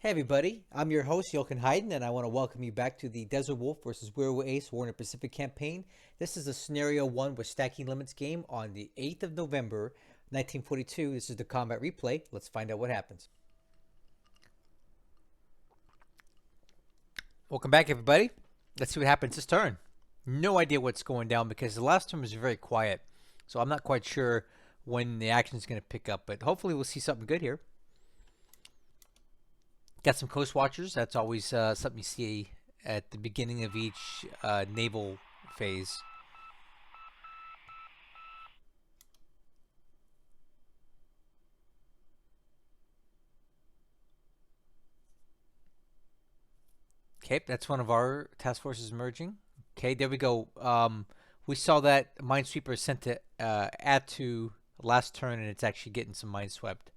Hey everybody, I'm your host Jochen Hayden, and I want to welcome you back to the DesertWolf versus Wirraway Ace War in the Pacific campaign. This is a scenario 1 with stacking limits game on the 8th of November, 1942. This is the combat replay. Let's find out what happens. Welcome back everybody. Let's see what happens this turn. No idea what's going down because the last turn was very quiet, so I'm not quite sure when the action is going to pick up, but hopefully we'll see something good here. Got some coast watchers. That's always something you see at the beginning of each naval phase. Okay, that's one of our task forces merging. Okay, there we go. We saw that minesweeper sent to add to last turn, and it's actually getting some mines swept.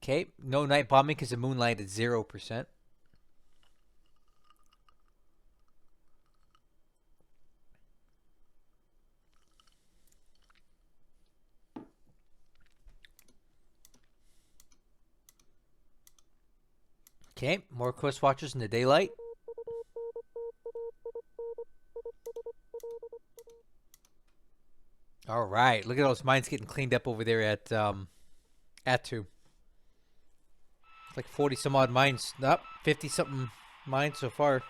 Okay, no night bombing because the moonlight is 0%. Okay, more coast watchers in the daylight. All right, look at those mines getting cleaned up over there at 2. Like 40 some odd mines. Nope, 50 something mines so far.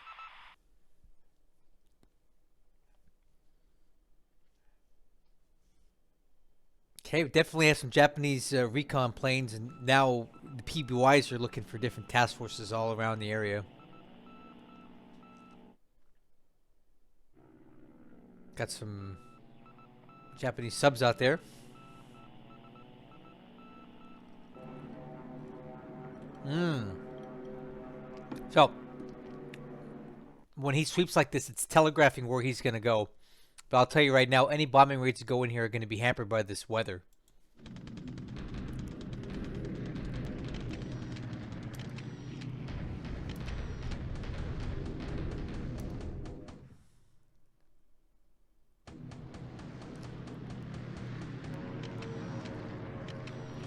Okay, we definitely have some Japanese recon planes, and now the PBYs are looking for different task forces all around the area. Got some Japanese subs out there. So, when he sweeps like this, it's telegraphing where he's going to go. But I'll tell you right now, any bombing raids that go in here are going to be hampered by this weather.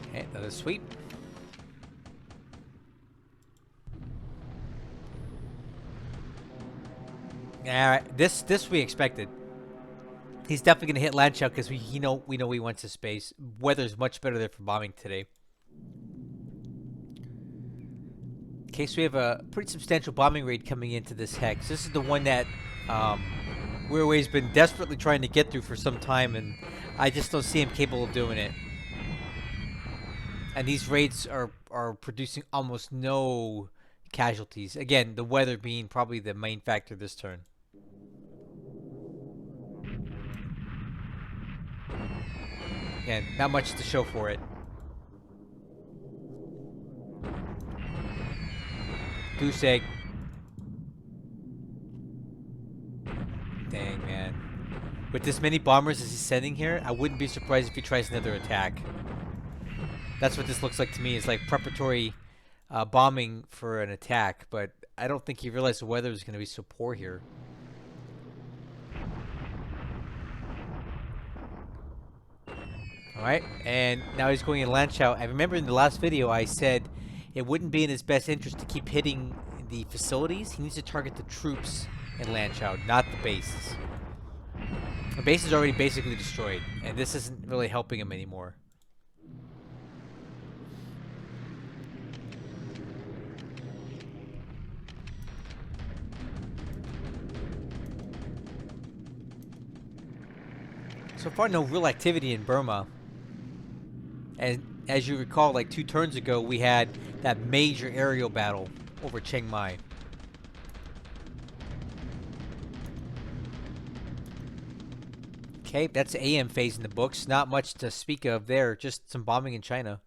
Okay, another sweep. All right, this we expected. He's definitely gonna hit Lanchow because we know he went to space. Weather's much better there for bombing today. Okay, so we have a pretty substantial bombing raid coming into this hex. This is the one that Wirraway's been desperately trying to get through for some time, and I just don't see him capable of doing it. And these raids are producing almost no casualties. Again, the weather being probably the main factor this turn. And not much to show for it. Goose egg. Dang, man. With this many bombers as he's sending here, I wouldn't be surprised if he tries another attack. That's what this looks like to me. It's like preparatory bombing for an attack, but I don't think he realized the weather was going to be so poor here. Alright, and now he's going in Lanchow. I remember in the last video I said it wouldn't be in his best interest to keep hitting the facilities. He needs to target the troops in Lanchow, not the bases. The base is already basically destroyed, and this isn't really helping him anymore. So far, no real activity in Burma. And as you recall, like 2 turns ago, we had that major aerial battle over Chiang Mai. Okay, that's the AM phase in the books. Not much to speak of there, just some bombing in China.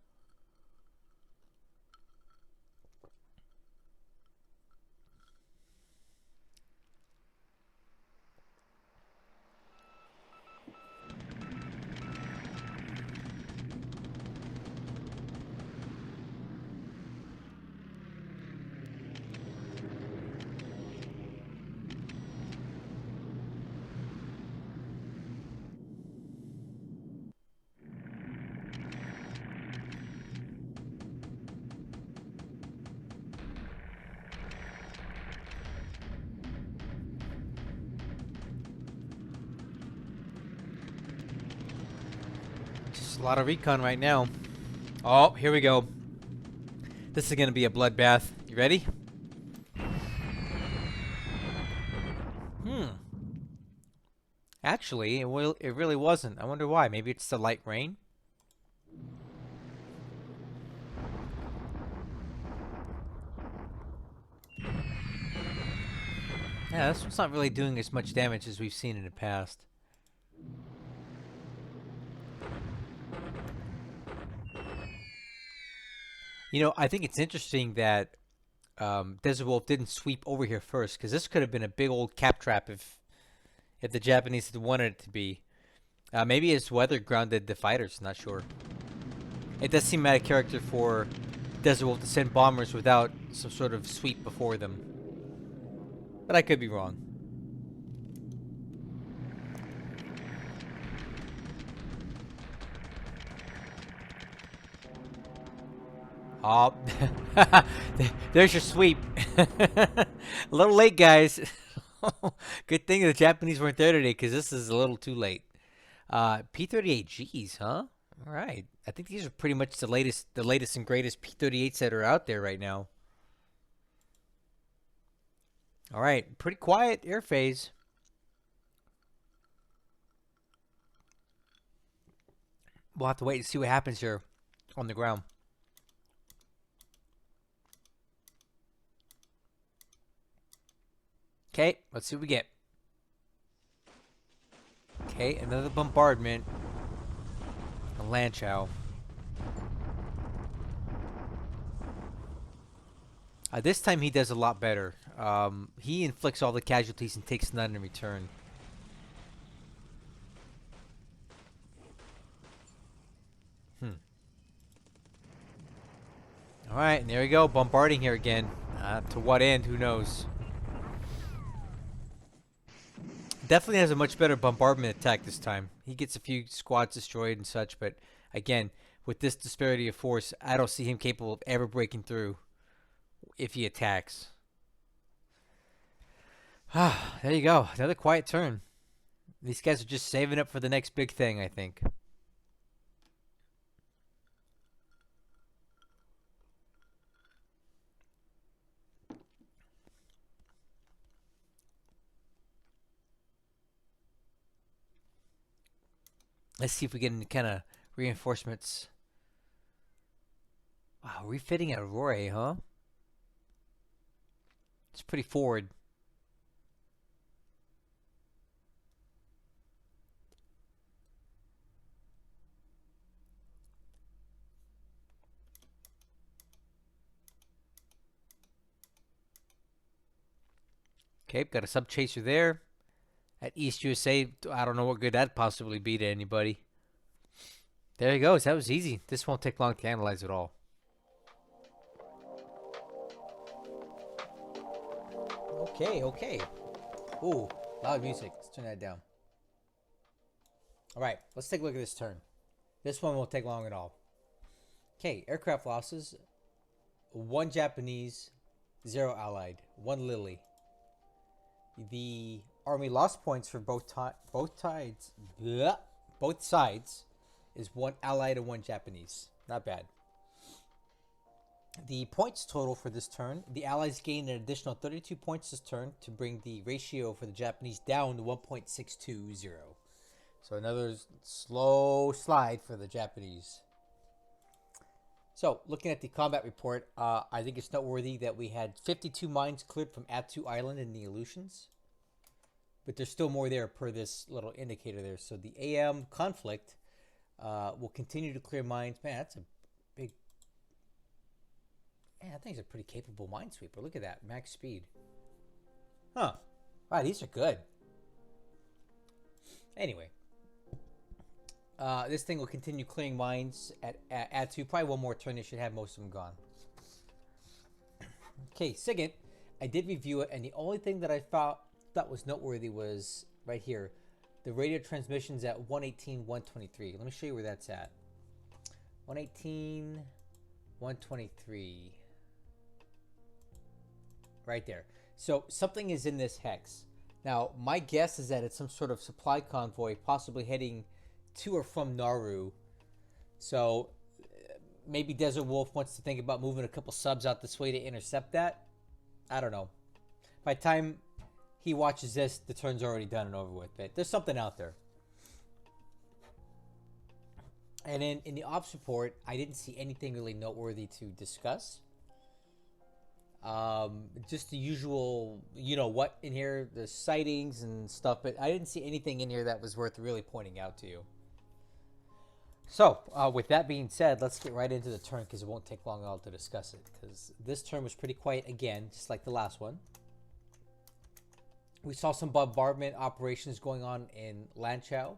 a lot of recon right now. Oh, here we go. This is going to be a bloodbath. You ready? Actually, it really wasn't. I wonder why. Maybe it's the light rain? Yeah, this one's not really doing as much damage as we've seen in the past. You know, I think it's interesting that DesertWolf didn't sweep over here first, because this could have been a big old cap trap if the Japanese had wanted it to be. Maybe his weather grounded the fighters, not sure. It does seem out of character for DesertWolf to send bombers without some sort of sweep before them. But I could be wrong. Oh, there's your sweep. A little late, guys. Good thing the Japanese weren't there today, because this is a little too late. P-38Gs, huh? All right. I think these are pretty much the latest and greatest P-38s that are out there right now. All right, pretty quiet air phase. We'll have to wait and see what happens here on the ground. Okay, let's see what we get. Okay, another bombardment. A Lanchow. This time he does a lot better. He inflicts all the casualties and takes none in return. Alright, and there we go. Bombarding here again. To what end? Who knows? Definitely has a much better bombardment attack this time. He gets a few squads destroyed and such, but again, with this disparity of force, I don't see him capable of ever breaking through if he attacks. There you go. Another quiet turn. These guys are just saving up for the next big thing, I think. Let's see if we get any kind of reinforcements. Wow, refitting at Wirraway, huh? It's pretty forward. Okay, got a sub chaser there. At East USA, I don't know what good that'd possibly be to anybody. There he goes. That was easy. This won't take long to analyze at all. Okay, okay. Ooh, loud music. Let's turn that down. All right, let's take a look at this turn. This one won't take long at all. Okay, aircraft losses. 1 Japanese, 0 Allied, 1 Lily. The Army lost points for both sides is 1 Allied and 1 Japanese. Not bad. The points total for this turn, the Allies gained an additional 32 points this turn to bring the ratio for the Japanese down to 1.620. So another slow slide for the Japanese. So, looking at the combat report, I think it's noteworthy that we had 52 mines cleared from Attu Island in the Aleutians. But there's still more there per this little indicator there. So the AM conflict will continue to clear mines. Man, that's a big... Man, that thing's a pretty capable minesweeper. Look at that, max speed. Huh. Wow, these are good. Anyway. This thing will continue clearing mines at Attu. Probably one more turn, they should have most of them gone. Okay, second, I did review it, and the only thing that I thought was noteworthy was right here. The radio transmissions at 118, 123. Let me show you where that's at. 118, 123. Right there. So something is in this hex. Now, my guess is that it's some sort of supply convoy possibly heading to or from Nauru. So maybe Desert Wolf wants to think about moving a couple subs out this way to intercept that. I don't know. By the time he watches this, the turn's already done and over with. But there's something out there. And in the ops report, I didn't see anything really noteworthy to discuss. Just the usual, you know what, in here, the sightings and stuff, but I didn't see anything in here that was worth really pointing out to you. So, with that being said, let's get right into the turn because it won't take long at all to discuss it. Because this turn was pretty quiet again, just like the last one. We saw some bombardment operations going on in Lanchow,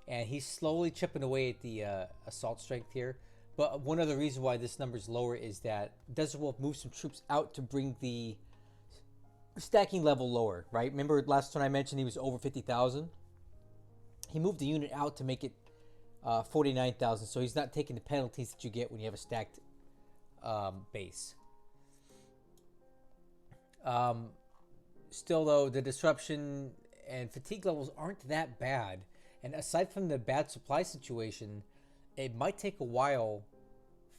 and he's slowly chipping away at the assault strength here. But one other reason why this number is lower is that Desert Wolf moved some troops out to bring the stacking level lower, right? Remember last time I mentioned he was over 50,000? He moved the unit out to make it 49,000, so he's not taking the penalties that you get when you have a stacked base. Still, though, the disruption and fatigue levels aren't that bad. And aside from the bad supply situation, it might take a while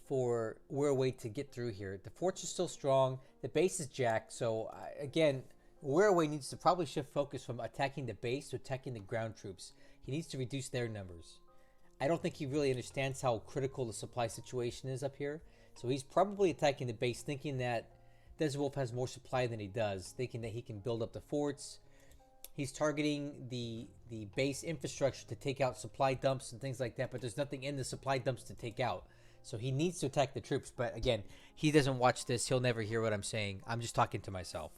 for Wirraway to get through here. The forts are still strong. The base is jacked. So, again, Wirraway needs to probably shift focus from attacking the base to attacking the ground troops. He needs to reduce their numbers. I don't think he really understands how critical the supply situation is up here. So he's probably attacking the base thinking that Desert Wolf has more supply than he does, thinking that he can build up the forts. He's targeting the base infrastructure to take out supply dumps and things like that, but there's nothing in the supply dumps to take out. So he needs to attack the troops, but again, he doesn't watch this. He'll never hear what I'm saying. I'm just talking to myself.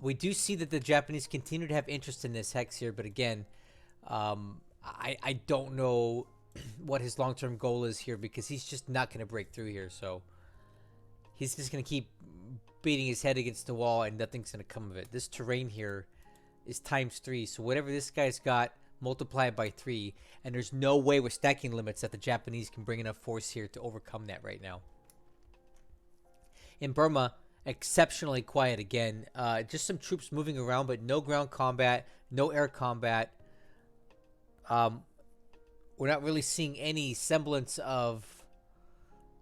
We do see that the Japanese continue to have interest in this hex here, but again, I don't know what his long-term goal is here because he's just not going to break through here. So he's just going to keep beating his head against the wall and nothing's going to come of it. This terrain here is ×3. So whatever this guy's got, multiply it by 3. And there's no way with stacking limits that the Japanese can bring enough force here to overcome that right now. In Burma, exceptionally quiet again. Just some troops moving around, but no ground combat, no air combat. We're not really seeing any semblance of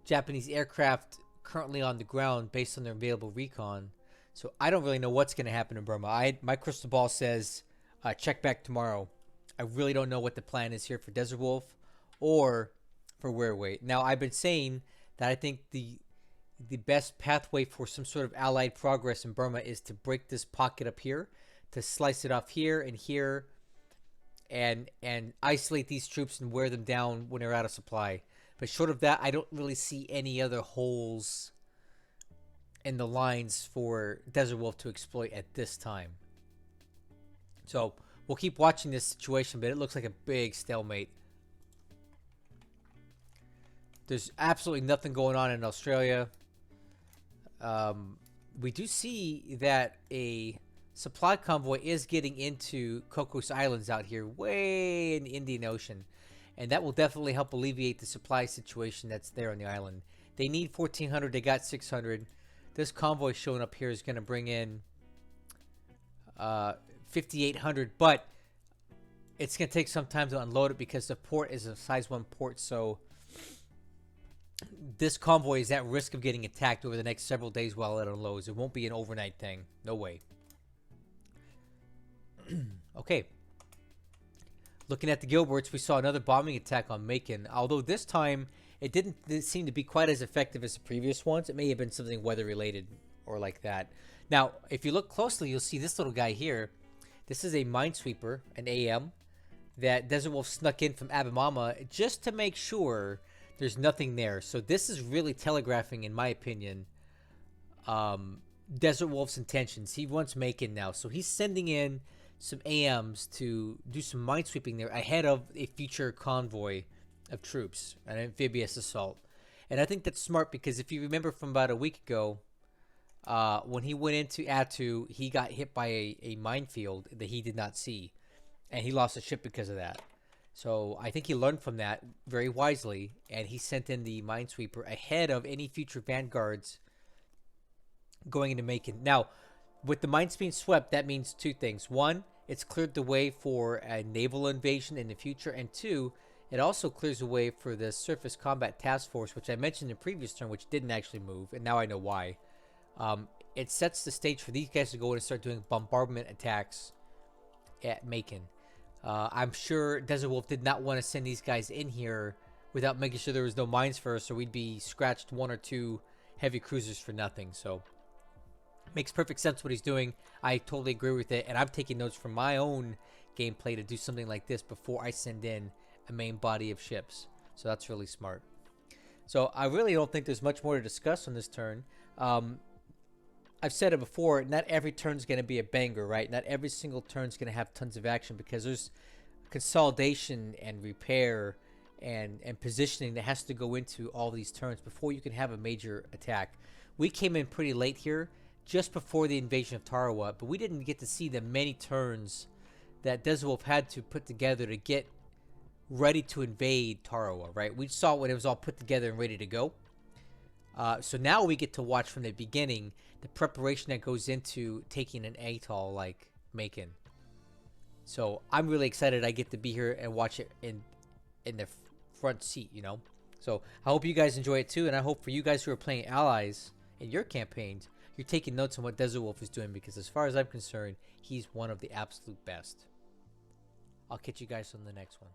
Japanese aircraft currently on the ground based on their available recon. So I don't really know what's going to happen in Burma. My crystal ball says check back tomorrow. I really don't know what the plan is here for Desert Wolf or for Wirraway. Now, I've been saying that I think the best pathway for some sort of allied progress in Burma is to break this pocket up here, to slice it off here and here, and isolate these troops and wear them down when they're out of supply. But short of that, I don't really see any other holes in the lines for Desert Wolf to exploit at this time. So we'll keep watching this situation, but it looks like a big stalemate. There's absolutely nothing going on in Australia. We do see that a supply convoy is getting into Cocos Islands out here, way in the Indian Ocean. And that will definitely help alleviate the supply situation that's there on the island. They need 1,400. They got 600. This convoy showing up here is going to bring in 5,800. But it's going to take some time to unload it because the port is a size 1 port. So this convoy is at risk of getting attacked over the next several days while it unloads. It won't be an overnight thing. No way. Okay. Looking at the Gilberts, we saw another bombing attack on Macon. Although this time, it didn't seem to be quite as effective as the previous ones. It may have been something weather-related or like that. Now, if you look closely, you'll see this little guy here. This is a minesweeper, an AM, that Desert Wolf snuck in from Abemama just to make sure there's nothing there. So this is really telegraphing, in my opinion, Desert Wolf's intentions. He wants Macon now. So he's sending in some AMs to do some minesweeping there ahead of a future convoy of troops, an amphibious assault. And I think that's smart because if you remember from about a week ago, when he went into Attu, he got hit by a minefield that he did not see. And he lost a ship because of that. So I think he learned from that very wisely. And he sent in the minesweeper ahead of any future vanguards going into Macon. Now, with the mines being swept, that means 2 things. 1, it's cleared the way for a naval invasion in the future. And 2, It also clears the way for the Surface Combat Task Force, which I mentioned in the previous turn, which didn't actually move, and now I know why. It sets the stage for these guys to go in and start doing bombardment attacks at Macon. I'm sure DesertWolf did not want to send these guys in here without making sure there was no mines first, or we'd be scratched 1 or 2 heavy cruisers for nothing. So makes perfect sense what he's doing. I totally agree with it, and I'm taking notes from my own gameplay to do something like this before I send in a main body of ships. So that's really smart. So I really don't think there's much more to discuss on this turn. I've said it before, not every turn's going to be a banger, right? Not every single turn's going to have tons of action, because there's consolidation and repair and positioning that has to go into all these turns before you can have a major attack. We came in pretty late here, just before the invasion of Tarawa, but we didn't get to see the many turns that DesertWolf had to put together to get ready to invade Tarawa, right? We saw when it was all put together and ready to go. So now we get to watch from the beginning the preparation that goes into taking an atoll like Macon. So I'm really excited I get to be here and watch it in the front seat, you know. So I hope you guys enjoy it too, and I hope for you guys who are playing allies in your campaigns, you're taking notes on what DesertWolf is doing, because as far as I'm concerned, he's one of the absolute best. I'll catch you guys on the next one.